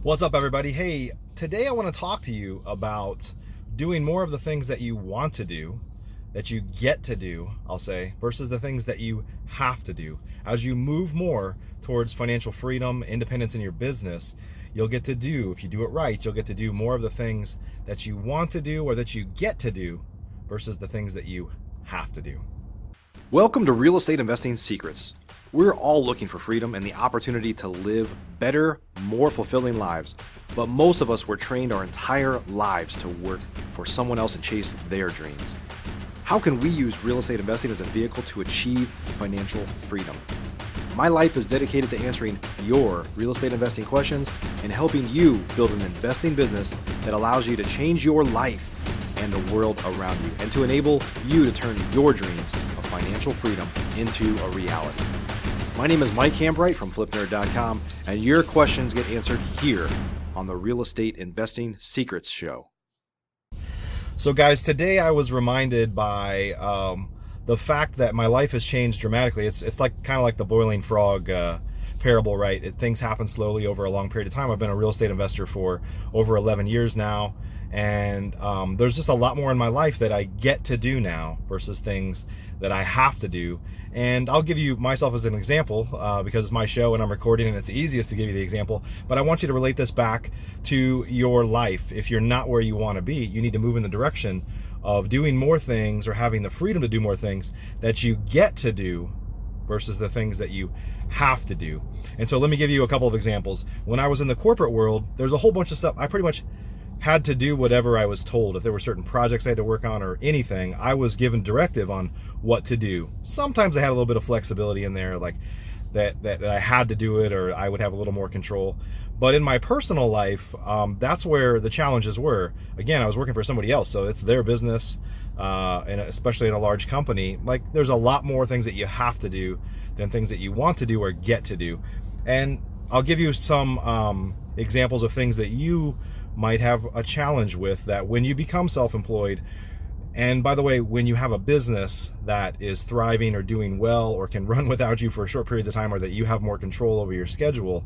What's up, everybody? Hey, today I want to talk to you about doing more of the things that you want to do, that you get to do, I'll say, versus the things that you have to do. As you move more towards financial freedom, independence in your business, you'll get to do, if you do it right, you'll get to do more of the things that you want to do or that you get to do versus the things that you have to do. Welcome to Real Estate Investing Secrets. We're all looking for freedom and the opportunity to live better, more fulfilling lives. But most of us were trained our entire lives to work for someone else and chase their dreams. How can we use real estate investing as a vehicle to achieve financial freedom? My life is dedicated to answering your real estate investing questions and helping you build an investing business that allows you to change your life and the world around you, and to enable you to turn your dreams of financial freedom into a reality. My name is Mike Hambright from FlipNerd.com, and your questions get answered here on the Real Estate Investing Secrets Show. So guys, today I was reminded by the fact that my life has changed dramatically. It's like kind of like the boiling frog parable, right? Things happen slowly over a long period of time. I've been a real estate investor for over 11 years now, and there's just a lot more in my life that I get to do now versus things that I have to do. And I'll give you myself as an example because it's my show and I'm recording and it's easiest to give you the example, but I want you to relate this back to your life. If you're not where you want to be, you need to move in the direction of doing more things or having the freedom to do more things that you get to do versus the things that you have to do. And so let me give you a couple of examples. When I was in the corporate world, there's a whole bunch of stuff I pretty much had to do whatever I was told. If there were certain projects I had to work on or anything, I was given directive on what to do. Sometimes I had a little bit of flexibility in there, like that I had to do it or I would have a little more control. But in my personal life, that's where the challenges were. Again, I was working for somebody else, so it's their business, and especially in a large company. Like, there's a lot more things that you have to do than things that you want to do or get to do. And I'll give you some examples of things that you might have a challenge with, that when you become self-employed, and by the way, when you have a business that is thriving or doing well or can run without you for short periods of time, or that you have more control over your schedule,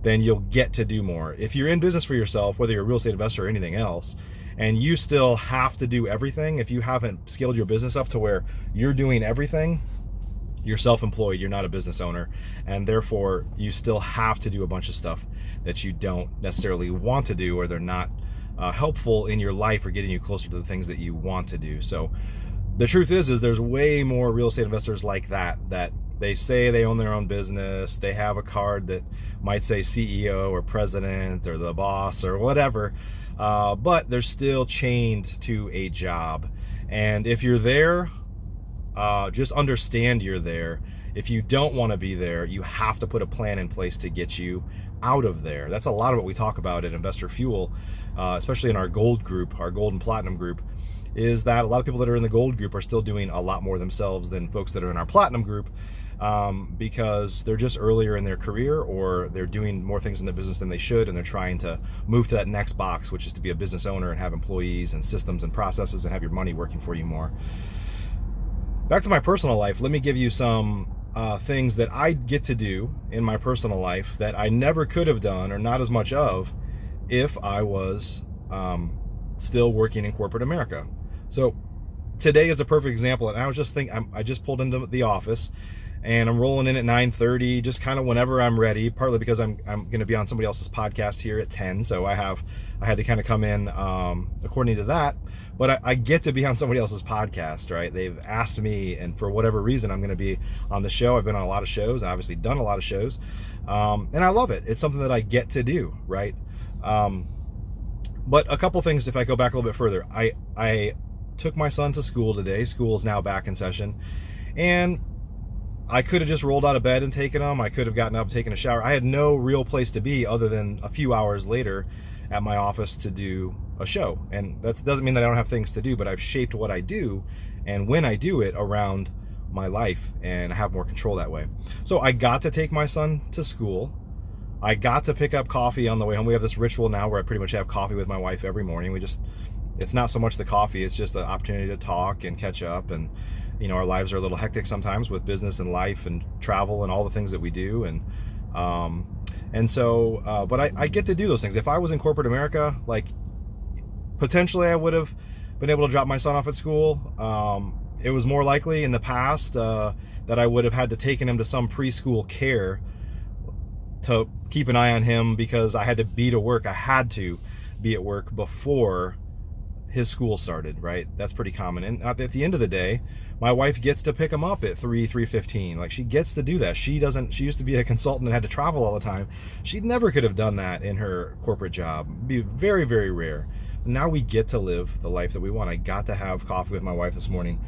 then you'll get to do more. If you're in business for yourself, whether you're a real estate investor or anything else, and you still have to do everything, if you haven't scaled your business up to where you're doing everything, you're self-employed, you're not a business owner, and therefore you still have to do a bunch of stuff that you don't necessarily want to do, or they're not helpful in your life or getting you closer to the things that you want to do. So the truth is there's way more real estate investors like that they say they own their own business, they have a card that might say CEO or president or the boss or whatever, but they're still chained to a job. And if you're there, just understand you're there. If you don't want to be there, you have to put a plan in place to get you out of there. That's a lot of what we talk about at Investor Fuel, especially in our gold group, our gold and platinum group, is that a lot of people that are in the gold group are still doing a lot more themselves than folks that are in our platinum group, because they're just earlier in their career, or they're doing more things in the business than they should, and they're trying to move to that next box, which is to be a business owner and have employees and systems and processes and have your money working for you more. Back to my personal life, let me give you some things that I get to do in my personal life that I never could have done, or not as much of, if I was still working in corporate America. So today is a perfect example, and I was just thinking, I just pulled into the office, and I'm rolling in at 9:30, just kind of whenever I'm ready, partly because I'm going to be on somebody else's podcast here at 10, so I had to kind of come in according to that. But I get to be on somebody else's podcast, right? They've asked me, and for whatever reason, I'm going to be on the show. I've been on a lot of shows, and obviously done a lot of shows, and I love it. It's something that I get to do, right? But a couple things, if I go back a little bit further, I took my son to school today. School is now back in session, and I could have just rolled out of bed and taken him. I could have gotten up, taken a shower. I had no real place to be other than a few hours later at my office to do a show. And that doesn't mean that I don't have things to do, but I've shaped what I do and when I do it around my life, and I have more control that way. So I got to take my son to school. I got to pick up coffee on the way home. We have this ritual now where I pretty much have coffee with my wife every morning. It's not so much the coffee, it's just an opportunity to talk and catch up. And our lives are a little hectic sometimes with business and life and travel and all the things that we do. And And so, but I get to do those things. If I was in corporate America, like potentially I would have been able to drop my son off at school. It was more likely in the past that I would have had to taken him to some preschool care to keep an eye on him because I had to be to work. I had to be at work before his school started, right? That's pretty common. And at the end of the day, my wife gets to pick him up at 3:15. Like, she gets to do that. She used to be a consultant and had to travel all the time. She never could have done that in her corporate job. It'd be very, very rare. Now we get to live the life that we want. I got to have coffee with my wife this morning.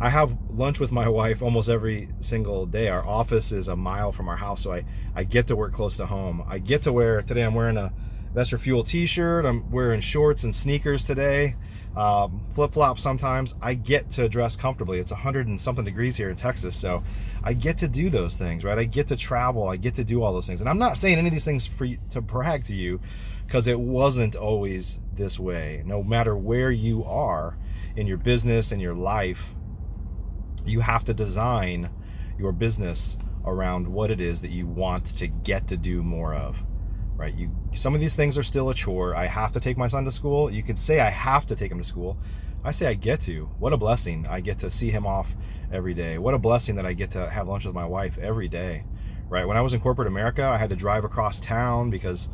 I have lunch with my wife almost every single day. Our office is a mile from our house, so I get to work close to home. I get to wear, today I'm wearing a Investor Fuel t-shirt. I'm wearing shorts and sneakers today, flip-flops sometimes. I get to dress comfortably. It's 100 and something degrees here in Texas, so I get to do those things, right? I get to travel. I get to do all those things. And I'm not saying any of these things for you to brag to you, because it wasn't always this way. No matter where you are in your business and your life, you have to design your business around what it is that you want to get to do more of, right? Some of these things are still a chore. I have to take my son to school. You could say I have to take him to school. I say I get to. What a blessing. I get to see him off every day. What a blessing that I get to have lunch with my wife every day, right? When I was in corporate America, I had to drive across town because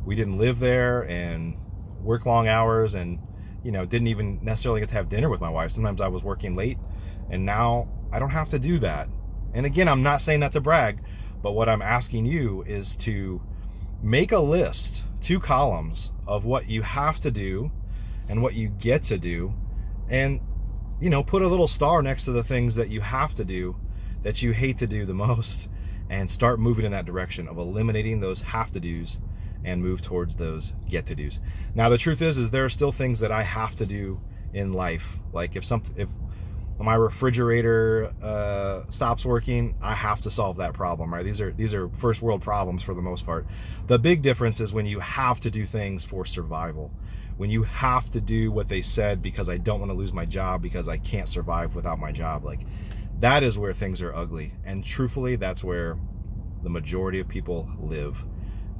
we didn't live there and work long hours and, didn't even necessarily get to have dinner with my wife. Sometimes I was working late, and now I don't have to do that. And again, I'm not saying that to brag, but what I'm asking you is to make a list, 2 columns of what you have to do and what you get to do, and, put a little star next to the things that you have to do that you hate to do the most, and start moving in that direction of eliminating those have to do's and move towards those get to do's. Now, the truth is there are still things that I have to do in life. Like if my refrigerator stops working, I have to solve that problem, right? These are first world problems for the most part. The big difference is when you have to do things for survival. When you have to do what they said because I don't want to lose my job, because I can't survive without my job. Like, that is where things are ugly. And truthfully, that's where the majority of people live.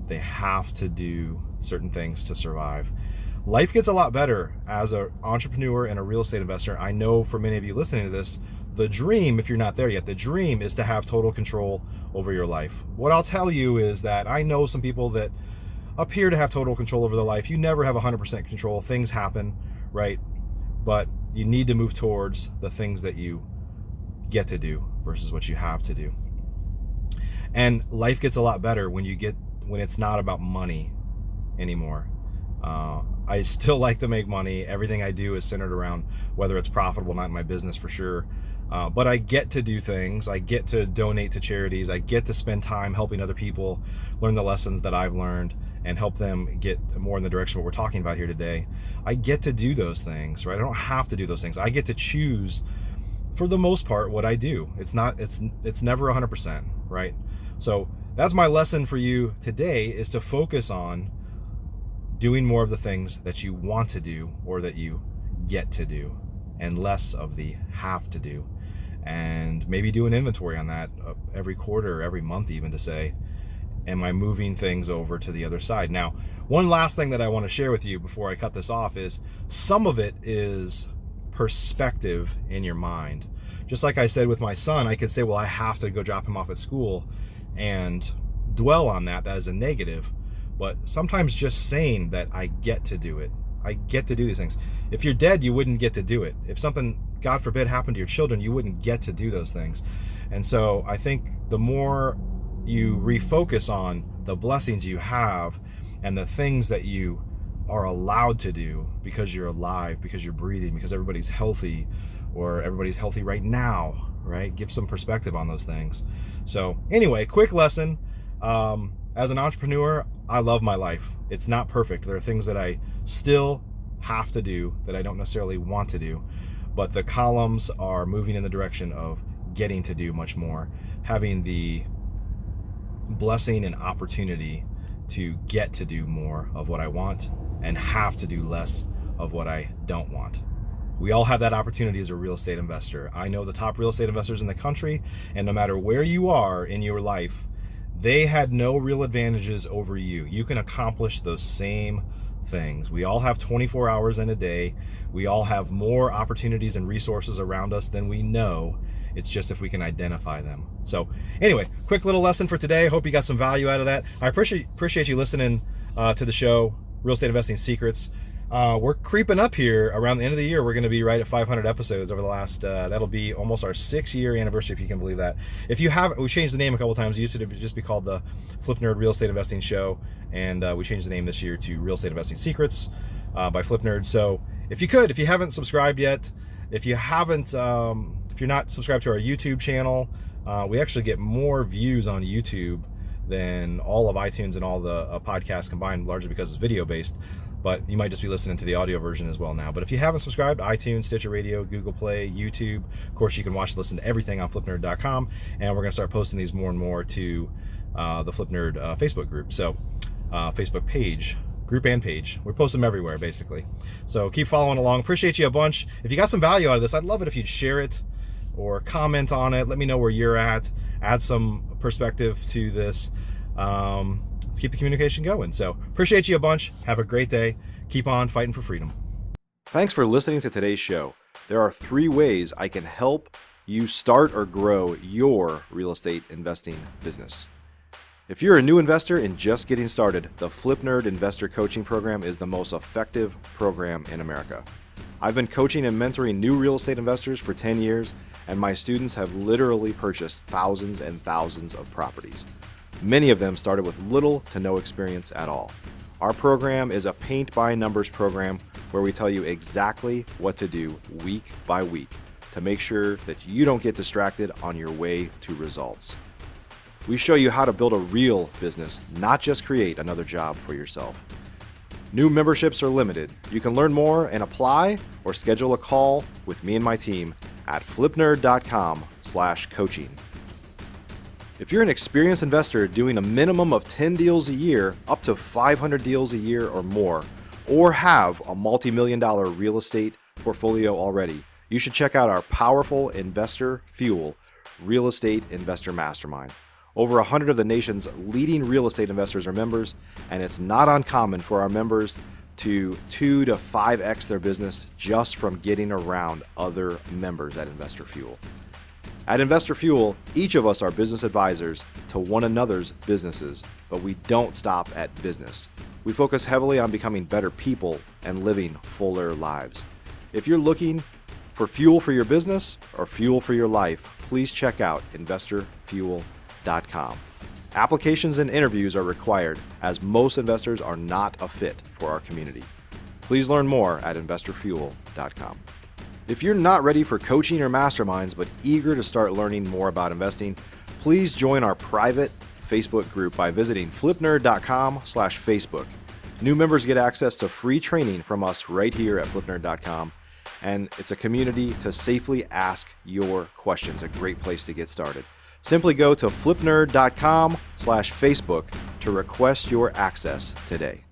They have to do certain things to survive. Life gets a lot better as an entrepreneur and a real estate investor. I know for many of you listening to this, the dream, if you're not there yet, the dream is to have total control over your life. What I'll tell you is that I know some people that appear to have total control over their life. You never have 100% control. Things happen, right? But you need to move towards the things that you get to do versus what you have to do. And life gets a lot better when it's not about money anymore. I still like to make money. Everything I do is centered around whether it's profitable or not in my business, for sure. But I get to do things. I get to donate to charities. I get to spend time helping other people learn the lessons that I've learned and help them get more in the direction of what we're talking about here today. I get to do those things, right? I don't have to do those things. I get to choose, for the most part, what I do. It's never 100%, right? So that's my lesson for you today, is to focus on doing more of the things that you want to do or that you get to do, and less of the have to do. And maybe do an inventory on that every quarter, every month even, to say, am I moving things over to the other side? Now, one last thing that I want to share with you before I cut this off is some of it is perspective in your mind. Just like I said with my son, I could say, well, I have to go drop him off at school and dwell on that as a negative. But sometimes just saying that I get to do it, I get to do these things. If you're dead, you wouldn't get to do it. If something, God forbid, happened to your children, you wouldn't get to do those things. And so I think the more you refocus on the blessings you have and the things that you are allowed to do because you're alive, because you're breathing, because everybody's healthy, or everybody's healthy right now, right? Give some perspective on those things. So anyway, quick lesson. As an entrepreneur, I love my life. It's not perfect. There are things that I still have to do that I don't necessarily want to do, but the columns are moving in the direction of getting to do much more, having the blessing and opportunity to get to do more of what I want and have to do less of what I don't want. We all have that opportunity as a real estate investor. I know the top real estate investors in the country, and no matter where you are in your life, They had no real advantages over you. You can accomplish those same things. We all have 24 hours in a day. We all have more opportunities and resources around us than we know. It's just if we can identify them. So anyway, quick little lesson for today. Hope you got some value out of that. I appreciate you listening to the show, Real Estate Investing Secrets. We're creeping up here. Around the end of the year, we're going to be right at 500 episodes over the last, that'll be almost our 6-year anniversary, if you can believe that. If you haven't, we changed the name a couple times. It used to just be called the Flip Nerd Real Estate Investing Show, and we changed the name this year to Real Estate Investing Secrets by Flip Nerd. So if you haven't subscribed yet, if you're not subscribed to our YouTube channel, we actually get more views on YouTube than all of iTunes and all the podcasts combined, largely because it's video based. But you might just be listening to the audio version as well now. But if you haven't subscribed, iTunes, Stitcher Radio, Google Play, YouTube, of course, you can watch and listen to everything on flipnerd.com. And we're going to start posting these more and more to the Flip Nerd Facebook group. So Facebook page, group and page. We post them everywhere, basically. So keep following along. Appreciate you a bunch. If you got some value out of this, I'd love it if you'd share it or comment on it. Let me know where you're at. Add some perspective to this. Let's keep the communication going. So appreciate you a bunch. Have a great day. Keep on fighting for freedom. Thanks for listening to today's show. There are 3 ways I can help you start or grow your real estate investing business. If you're a new investor and just getting started, the Flip Nerd Investor Coaching Program is the most effective program in America. I've been coaching and mentoring new real estate investors for 10 years, and my students have literally purchased thousands and thousands of properties. Many of them started with little to no experience at all. Our program is a paint-by-numbers program where we tell you exactly what to do week by week to make sure that you don't get distracted on your way to results. We show you how to build a real business, not just create another job for yourself. New memberships are limited. You can learn more and apply or schedule a call with me and my team at flipnerd.com/coaching. If you're an experienced investor doing a minimum of 10 deals a year, up to 500 deals a year or more, or have a multi-million-dollar real estate portfolio already, you should check out our powerful Investor Fuel Real Estate Investor Mastermind. Over 100 of the nation's leading real estate investors are members, and it's not uncommon for our members to 2 to 5x their business just from getting around other members at Investor Fuel. At Investor Fuel, each of us are business advisors to one another's businesses, but we don't stop at business. We focus heavily on becoming better people and living fuller lives. If you're looking for fuel for your business or fuel for your life, please check out investorfuel.com. Applications and interviews are required, as most investors are not a fit for our community. Please learn more at investorfuel.com. If you're not ready for coaching or masterminds but eager to start learning more about investing, please join our private Facebook group by visiting flipnerd.com/Facebook. New members get access to free training from us right here at flipnerd.com, and it's a community to safely ask your questions, a great place to get started. Simply go to flipnerd.com/Facebook to request your access today.